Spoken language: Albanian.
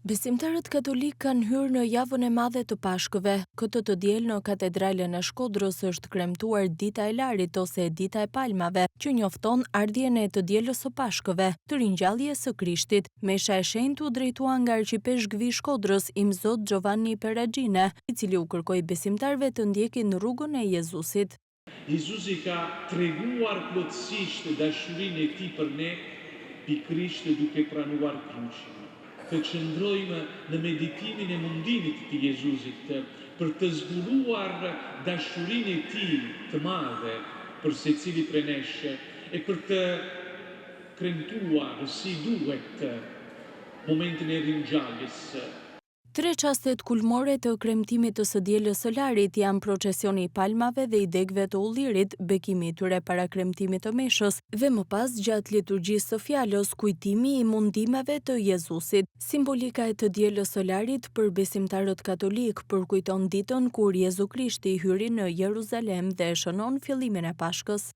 Besimtarët katolik kanë hyrë në javën e madhe të Pashkëve. Këtë të diel në katedralen e Shkodrës është kremtuar Dita e Larit ose Dita e Palmave, që njofton ardhjen e të dielës së Pashkëve, të ringjalljes së Krishtit. Mesha e shenjtë u drejtua nga arqipeshkvi i Shkodrës, Imzot Giovanni Peragine, i cili u kërkoi besimtarëve të ndjekin rrugën e Jezusit. Jezusi ka treguar plotësisht dashurinë e tij për ne, pikërisht duke pranuar kryqin. Të qëndrojmë në meditimin e mundimit të Jezusit për të zbuluar dashurinë e tij të madhe për secili prej nesh e për të kremtuar si duhet momentin e ringjalljes. 3 çastet kulmore të kremtimit të së dielës së Larit janë procesioni i palmave dhe i degëve të ullirit, bekimi i tyre para kremtimit të meshës dhe më pas gjatë liturgjisë së fjalës kujtimi i mundimeve të Jezusit. Simbolika e të dielës së Larit për besimtarët katolik përkujton ditën kur Jezu Krishti hyri në Jeruzalem dhe shënon fillimin e Pashkës.